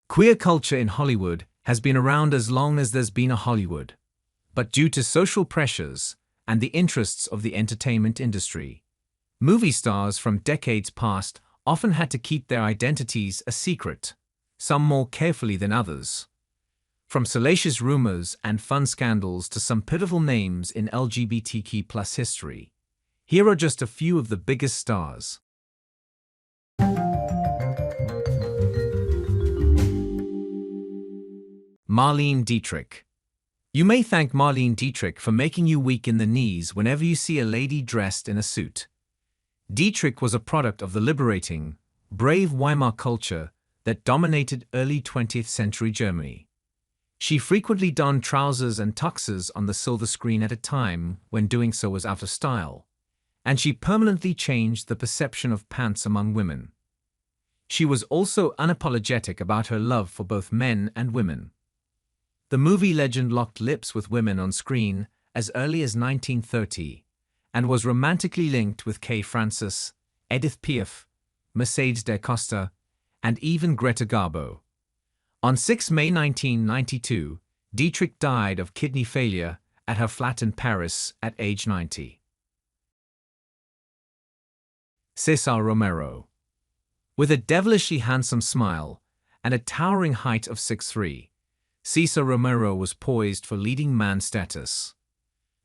Queer culture in Hollywood has been around as long as there's been a Hollywood. But due to social pressures and the interests of the entertainment industry, movie stars from decades past often had to keep their identities a secret, some more carefully than others. From salacious rumors and fun scandals to some pivotal names in LGBTQ+ history, here are just a few of the biggest stars. Marlene Dietrich. You may thank Marlene Dietrich for making you weak in the knees whenever you see a lady dressed in a suit. Dietrich was a product of the liberating, brave Weimar culture that dominated early 20th century Germany. She frequently donned trousers and tuxes on the silver screen at a time when doing so was out of style, and she permanently changed the perception of pants among women. She was also unapologetic about her love for both men and women. The movie legend locked lips with women on screen as early as 1930 and was romantically linked with Kay Francis, Edith Piaf, Mercedes da Costa, and even Greta Garbo. On 6 May 1992, Dietrich died of kidney failure at her flat in Paris at age 90. Cesar Romero. With a devilishly handsome smile and a towering height of 6'3", Cesar Romero was poised for leading man status.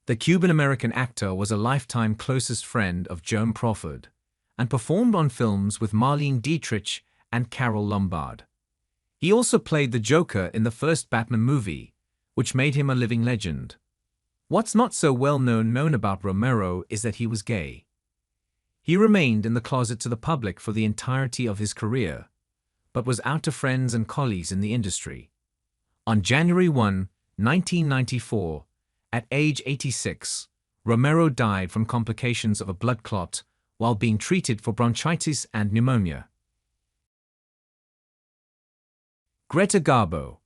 The Cuban-American actor was a lifetime closest friend of Joan Crawford and performed on films with Marlene Dietrich and Carole Lombard. He also played the Joker in the first Batman movie, which made him a living legend. What's not so well known about Romero is that he was gay. He remained in the closet to the public for the entirety of his career, but was out to friends and colleagues in the industry. On January 1, 1994, at age 86, Romero died from complications of a blood clot while being treated for bronchitis and pneumonia. Greta Garbo.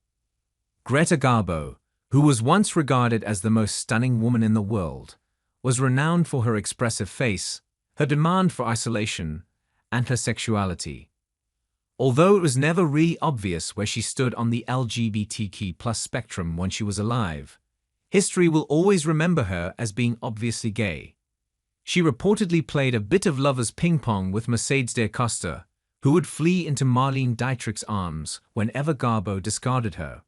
Greta Garbo, who was once regarded as the most stunning woman in the world, was renowned for her expressive face, her demand for isolation, and her sexuality. Although it was never really obvious where she stood on the LGBTQ+ spectrum when she was alive, history will always remember her as being obviously gay. She reportedly played a bit of lover's ping-pong with Mercedes da Costa, who would flee into Marlene Dietrich's arms whenever Garbo discarded her.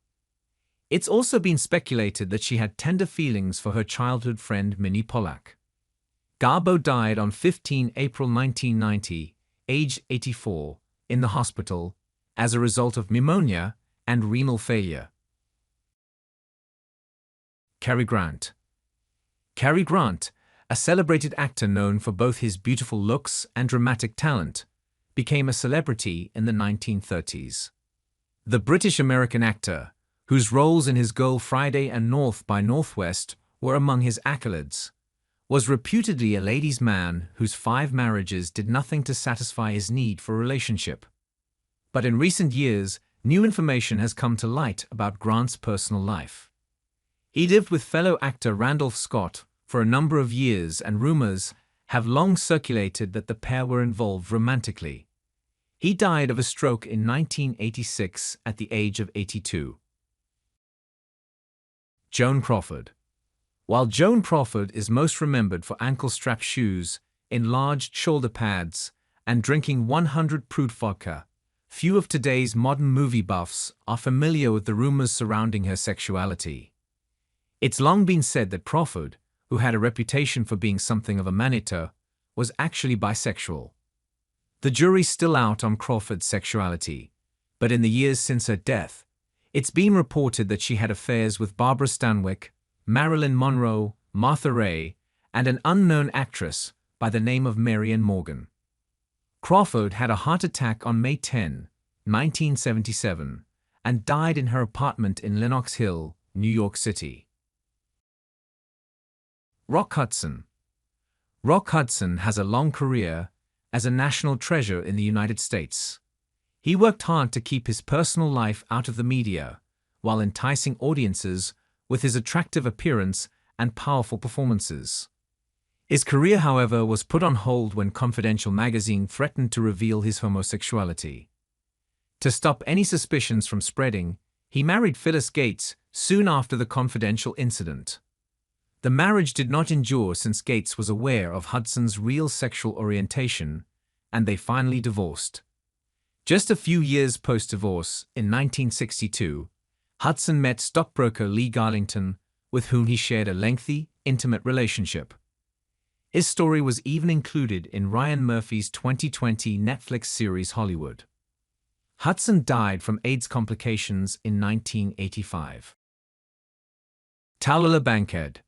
It's also been speculated that she had tender feelings for her childhood friend Minnie Pollack. Garbo died on 15 April 1990, aged 84, in the hospital as a result of pneumonia and renal failure. Cary Grant. Cary Grant, a celebrated actor known for both his beautiful looks and dramatic talent, became a celebrity in the 1930s. The British-American actor, whose roles in His Girl Friday and North by Northwest were among his accolades, was reputedly a ladies' man whose 5 marriages did nothing to satisfy his need for a relationship. But in recent years, new information has come to light about Grant's personal life. He lived with fellow actor Randolph Scott for a number of years, and rumors have long circulated that the pair were involved romantically. He died of a stroke in 1986 at the age of 82. Joan Crawford. While Joan Crawford is most remembered for ankle-strap shoes, enlarged shoulder pads, and drinking 100 proof vodka, few of today's modern movie buffs are familiar with the rumors surrounding her sexuality. It's long been said that Crawford, who had a reputation for being something of a man-eater, was actually bisexual. The jury's still out on Crawford's sexuality, but in the years since her death, it's been reported that she had affairs with Barbara Stanwyck, Marilyn Monroe, Martha Raye, and an unknown actress by the name of Marian Morgan. Crawford had a heart attack on May 10, 1977, and died in her apartment in Lenox Hill, New York City. Rock Hudson. Rock Hudson has a long career as a national treasure in the United States. He worked hard to keep his personal life out of the media, while enticing audiences with his attractive appearance and powerful performances. His career, however, was put on hold when Confidential magazine threatened to reveal his homosexuality. To stop any suspicions from spreading, he married Phyllis Gates soon after the confidential incident. The marriage did not endure since Gates was aware of Hudson's real sexual orientation, and they finally divorced. Just a few years post-divorce, in 1962, Hudson met stockbroker Lee Garlington, with whom he shared a lengthy, intimate relationship. His story was even included in Ryan Murphy's 2020 Netflix series Hollywood. Hudson died from AIDS complications in 1985. Tallulah Bankhead.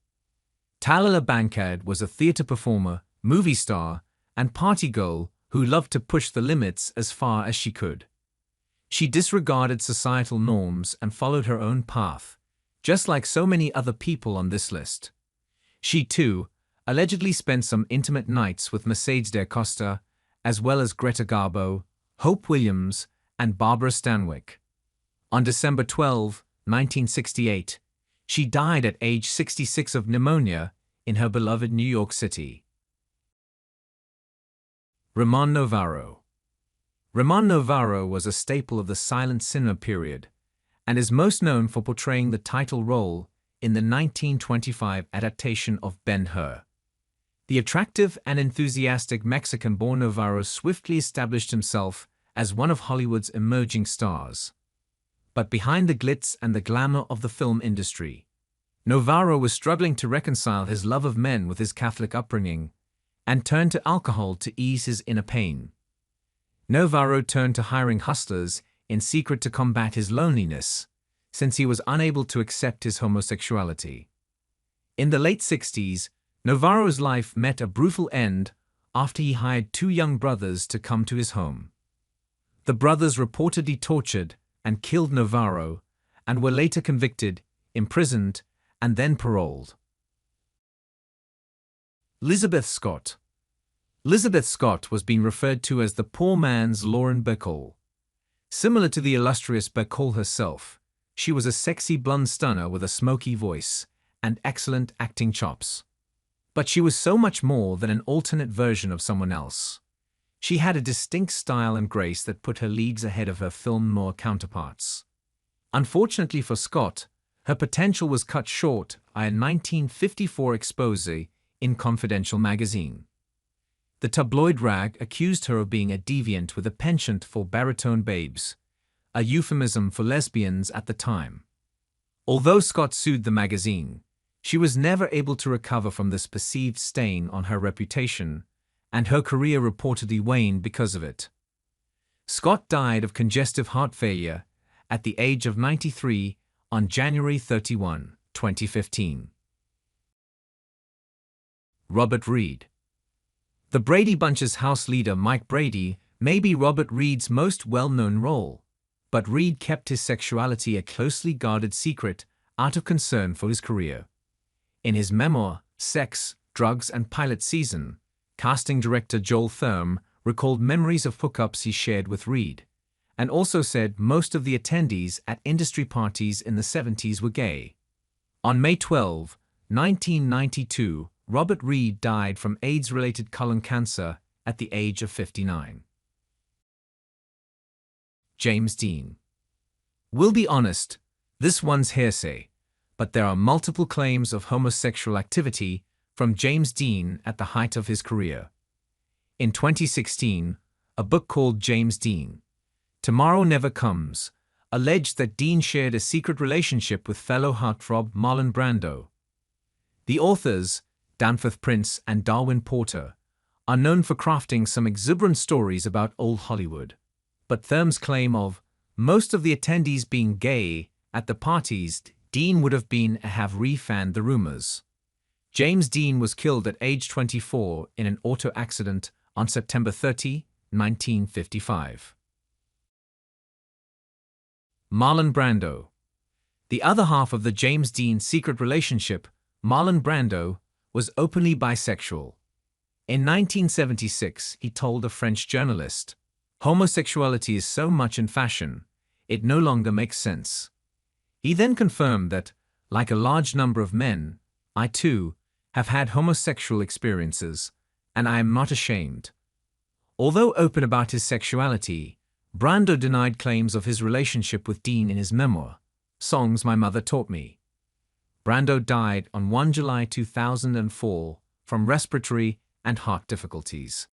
Tallulah Bankhead was a theater performer, movie star, and party girl who loved to push the limits as far as she could. She disregarded societal norms and followed her own path, just like so many other people on this list. She, too, allegedly spent some intimate nights with Mercedes da Costa, as well as Greta Garbo, Hope Williams, and Barbara Stanwyck. On December 12, 1968, she died at age 66 of pneumonia in her beloved New York City. Ramon Novarro. Ramon Novarro was a staple of the silent cinema period, and is most known for portraying the title role in the 1925 adaptation of Ben-Hur. The attractive and enthusiastic Mexican-born Novarro swiftly established himself as one of Hollywood's emerging stars. But behind the glitz and the glamour of the film industry, Novarro was struggling to reconcile his love of men with his Catholic upbringing, and turned to alcohol to ease his inner pain. Novarro turned to hiring hustlers in secret to combat his loneliness, since he was unable to accept his homosexuality. In the late 60s, Novarro's life met a brutal end after he hired two young brothers to come to his home. The brothers reportedly tortured and killed Novarro, and were later convicted, imprisoned, and then paroled. Lizabeth Scott. Lizabeth Scott was being referred to as the poor man's Lauren Bacall. Similar to the illustrious Bacall herself, she was a sexy blonde stunner with a smoky voice and excellent acting chops. But she was so much more than an alternate version of someone else. She had a distinct style and grace that put her leagues ahead of her film noir counterparts. Unfortunately for Scott, her potential was cut short by a 1954 expose in Confidential magazine. The tabloid rag accused her of being a deviant with a penchant for baritone babes, a euphemism for lesbians at the time. Although Scott sued the magazine, she was never able to recover from this perceived stain on her reputation, and her career reportedly waned because of it. Scott died of congestive heart failure at the age of 93 on January 31, 2015. Robert Reed. The Brady Bunch's house leader Mike Brady may be Robert Reed's most well-known role, but Reed kept his sexuality a closely guarded secret out of concern for his career. In his memoir, Sex, Drugs, and Pilot Season, casting director Joel Thurm recalled memories of hookups he shared with Reed, and also said most of the attendees at industry parties in the 70s were gay. On May 12, 1992, Robert Reed died from AIDS-related colon cancer at the age of 59. James Dean. We'll be honest, this one's hearsay, but there are multiple claims of homosexual activity from James Dean at the height of his career. In 2016, a book called James Dean, Tomorrow Never Comes, alleged that Dean shared a secret relationship with fellow heartthrob Marlon Brando. The authors, Danforth Prince and Darwin Porter, are known for crafting some exuberant stories about old Hollywood, but Thurm's claim of most of the attendees being gay at the parties Dean would have been have refanned the rumors. James Dean was killed at age 24 in an auto accident on September 30, 1955. Marlon Brando. The other half of the James Dean secret relationship, Marlon Brando, was openly bisexual. In 1976, he told a French journalist, "Homosexuality is so much in fashion, it no longer makes sense." He then confirmed that, like a large number of men, I too have had homosexual experiences, and I am not ashamed. Although open about his sexuality, Brando denied claims of his relationship with Dean in his memoir, Songs My Mother Taught Me. Brando died on 1 July 2004 from respiratory and heart difficulties.